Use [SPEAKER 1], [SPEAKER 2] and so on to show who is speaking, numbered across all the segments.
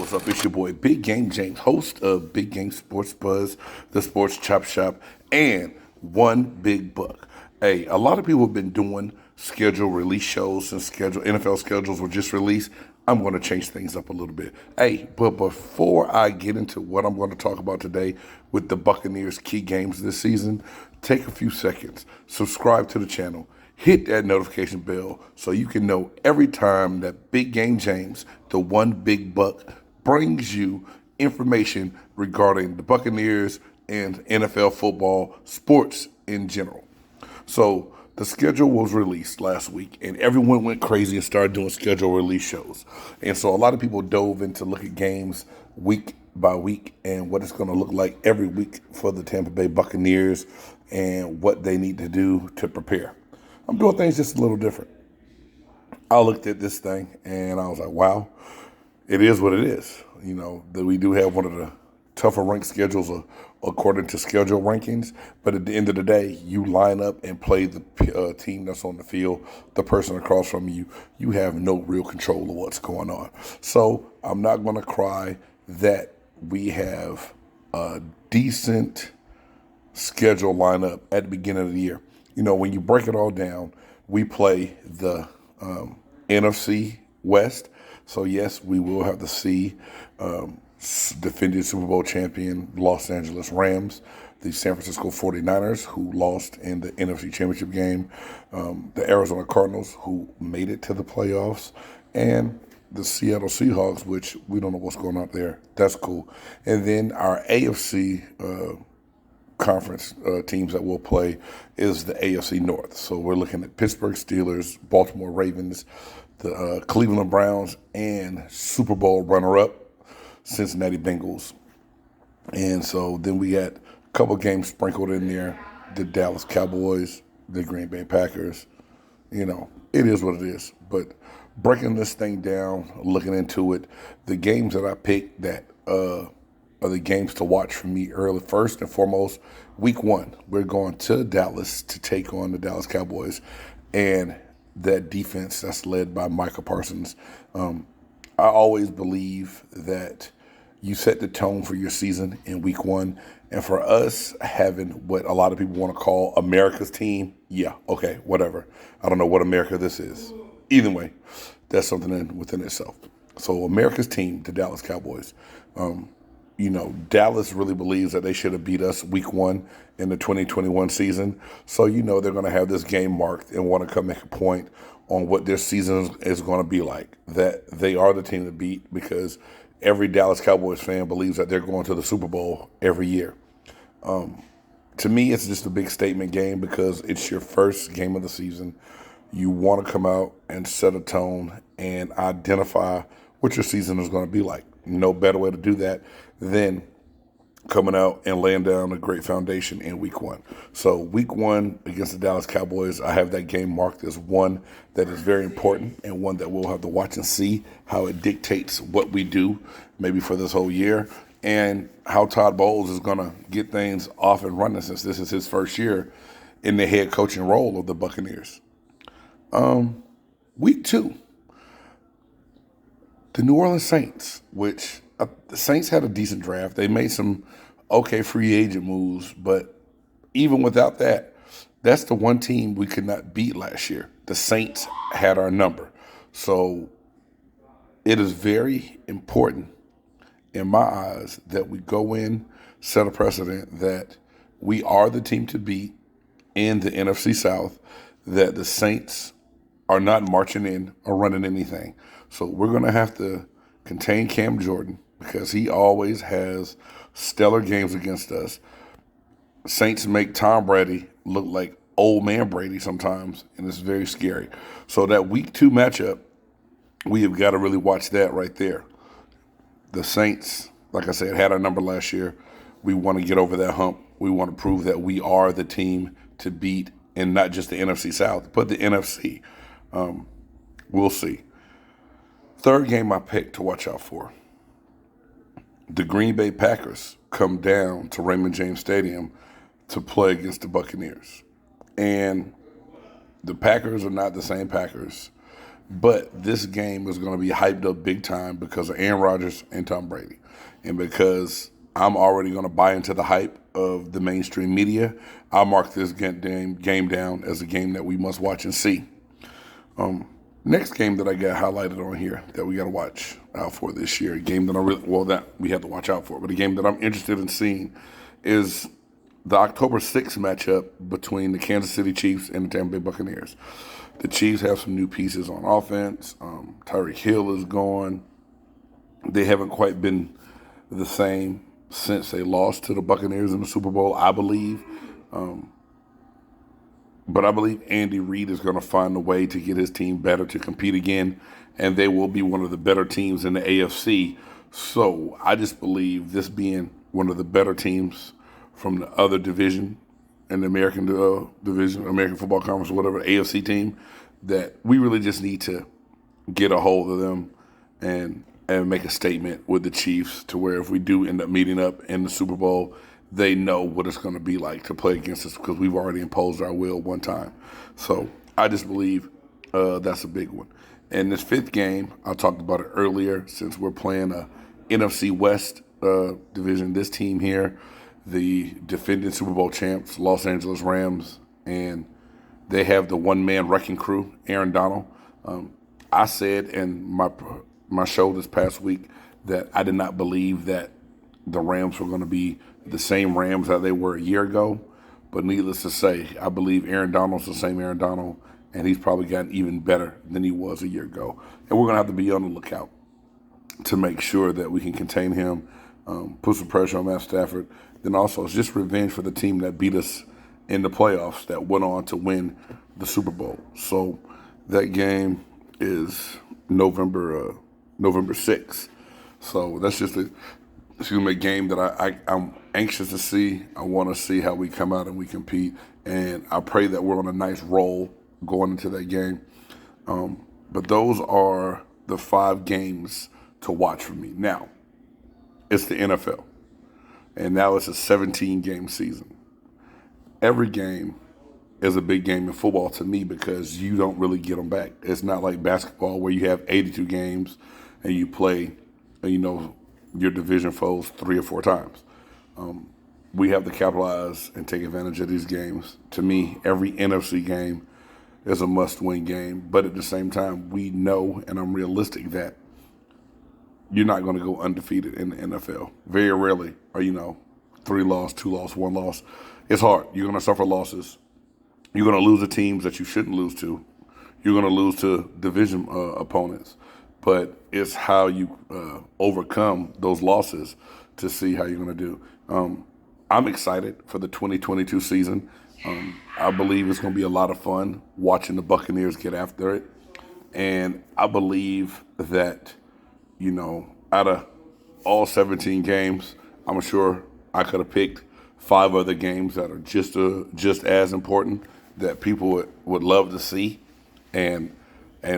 [SPEAKER 1] what's up? It's your boy Big Game James, host of Big Game Sports Buzz, the Sports Chop Shop, and One Big Buck. Hey, a lot of people have been doing schedule release shows since NFL schedules were just released. I'm going to change things up a little bit. Hey, but before I get into what I'm going to talk about today with the Buccaneers' key games this season, take a few seconds, subscribe to the channel, hit that notification bell so you can know every time that Big Game James, the One Big Buck, brings you information regarding the Buccaneers and NFL football, sports in general. So the schedule was released last week, and everyone went crazy and started doing schedule release shows. And so a lot of people dove in to look at games week by week and what it's going to look like every week for the Tampa Bay Buccaneers and what they need to do to prepare. I'm doing things just a little different. I looked at this thing and I was like, wow, it is what it is. You know, that we do have one of the tougher ranked schedules according to schedule rankings. But at the end of the day, you line up and play the team that's on the field, the person across from you, you have no real control of what's going on. So I'm not going to cry that we have a decent schedule lineup at the beginning of the year. You know, when you break it all down, we play the NFC West. So, yes, we will have to see defending Super Bowl champion Los Angeles Rams, the San Francisco 49ers, who lost in the NFC Championship game, the Arizona Cardinals, who made it to the playoffs, and the Seattle Seahawks, which we don't know what's going on there. That's cool. And then our AFC conference teams that will play is the AFC North. So we're looking at Pittsburgh Steelers, Baltimore Ravens, the Cleveland Browns, and Super Bowl runner-up Cincinnati Bengals. And so then we got a couple games sprinkled in there, the Dallas Cowboys, the Green Bay Packers. You know, it is what it is. But breaking this thing down, looking into it, the games that I picked that are the games to watch for me early. First and foremost, week one, we're going to Dallas to take on the Dallas Cowboys and that defense that's led by Micah Parsons. I always believe that you set the tone for your season in week one. And for us having what a lot of people want to call America's team, yeah, okay, whatever. I don't know what America this is. Either way, that's something within itself. So America's team, the Dallas Cowboys. You know, Dallas really believes that they should have beat us week one in the 2021 season. So, you know, they're going to have this game marked and want to come make a point on what their season is going to be like, that they are the team to beat because every Dallas Cowboys fan believes that they're going to the Super Bowl every year. To me, it's just a big statement game because it's your first game of the season. You want to come out and set a tone and identify what your season is going to be like. No better way to do that than coming out and laying down a great foundation in week one. So week one against the Dallas Cowboys, I have that game marked as one that is very important and one that we'll have to watch and see how it dictates what we do maybe for this whole year and how Todd Bowles is going to get things off and running since this is his first year in the head coaching role of the Buccaneers. Week two, the New Orleans Saints, which the Saints had a decent draft. They made some okay free agent moves, but even without that, that's the one team we could not beat last year. The Saints had our number. So it is very important in my eyes that we go in, set a precedent that we are the team to beat in the NFC South, that the Saints are not marching in or running anything. So we're going to have to contain Cam Jordan because he always has stellar games against us. Saints make Tom Brady look like old man Brady sometimes, and it's very scary. So that week two matchup, we have got to really watch that right there. The Saints, like I said, had our number last year. We want to get over that hump. We want to prove that we are the team to beat, and not just the NFC South, but the NFC. We'll see. Third game I picked to watch out for. The Green Bay Packers come down to Raymond James Stadium to play against the Buccaneers. And the Packers are not the same Packers But this game is going to be hyped up big time because of Aaron Rodgers and Tom Brady. And because I'm already going to buy into the hype of the mainstream media, I'll mark this game down as a game that we must watch and see. Next game that I got highlighted on here that we got to watch out for this year, a game that that we have to watch out for, but a game that I'm interested in seeing is the October 6th matchup between the Kansas City Chiefs and the Tampa Bay Buccaneers. The Chiefs have some new pieces on offense. Tyreek Hill is gone. They haven't quite been the same since they lost to the Buccaneers in the Super Bowl, I believe. But I believe Andy Reid is going to find a way to get his team better to compete again, and they will be one of the better teams in the AFC. So I just believe this being one of the better teams from the other division in the American division, American Football Conference, whatever, AFC team, that we really just need to get a hold of them and make a statement with the Chiefs to where if we do end up meeting up in the Super Bowl, they know what it's going to be like to play against us because we've already imposed our will one time. So I just believe that's a big one. And this fifth game, I talked about it earlier, since we're playing a NFC West division. This team here, the defending Super Bowl champs, Los Angeles Rams, and they have the one-man wrecking crew, Aaron Donald. I said in my show this past week that I did not believe that the Rams were going to be the same Rams that they were a year ago. But needless to say, I believe Aaron Donald's the same Aaron Donald, and he's probably gotten even better than he was a year ago. And we're going to have to be on the lookout to make sure that we can contain him, put some pressure on Matt Stafford. Then also, it's just revenge for the team that beat us in the playoffs that went on to win the Super Bowl. So that game is November 6th. So that's just a game that I'm anxious to see. I want to see how we come out and we compete. And I pray that we're on a nice roll going into that game. But those are the 5 games to watch for me. Now, it's the NFL. And now it's a 17-game season. Every game is a big game in football to me because you don't really get them back. It's not like basketball where you have 82 games and you play, your division foes 3 or 4 times. We have to capitalize and take advantage of these games. To me, every NFC game is a must-win game. But at the same time, we know, and I'm realistic, that you're not going to go undefeated in the NFL. Very rarely are 3 loss, 2 loss, 1 loss. It's hard. You're going to suffer losses. You're going to lose to teams that you shouldn't lose to. You're going to lose to division opponents. But it's how you overcome those losses to see how you're going to do. I'm excited for the 2022 season. I believe it's going to be a lot of fun watching the Buccaneers get after it. And I believe that, out of all 17 games, I'm sure I could have picked 5 other games that are just as important that people would love to see and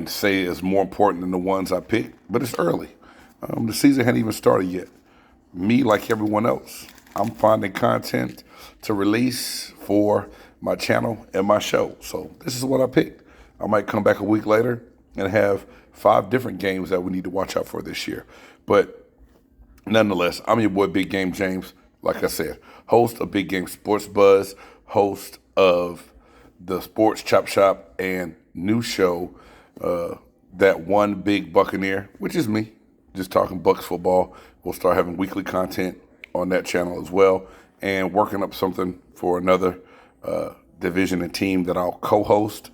[SPEAKER 1] say is more important than the ones I picked. But it's early. The season hadn't even started yet. Me, like everyone else, I'm finding content to release for my channel and my show. So this is what I picked. I might come back a week later and have 5 different games that we need to watch out for this year. But nonetheless, I'm your boy, Big Game James. Like I said, host of Big Game Sports Buzz, host of the Sports Chop Shop, and new show, That One Big Buccaneer, which is me, just talking Bucs football. We'll start having weekly content on that channel as well, and working up something for another division and team that I'll co-host,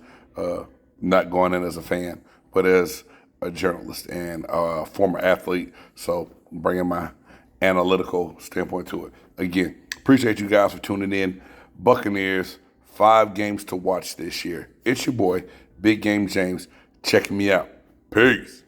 [SPEAKER 1] not going in as a fan, but as a journalist and a former athlete. So bringing my analytical standpoint to it. Again, appreciate you guys for tuning in. Buccaneers, 5 games to watch this year. It's your boy, Big Game James, checking me out. Peace.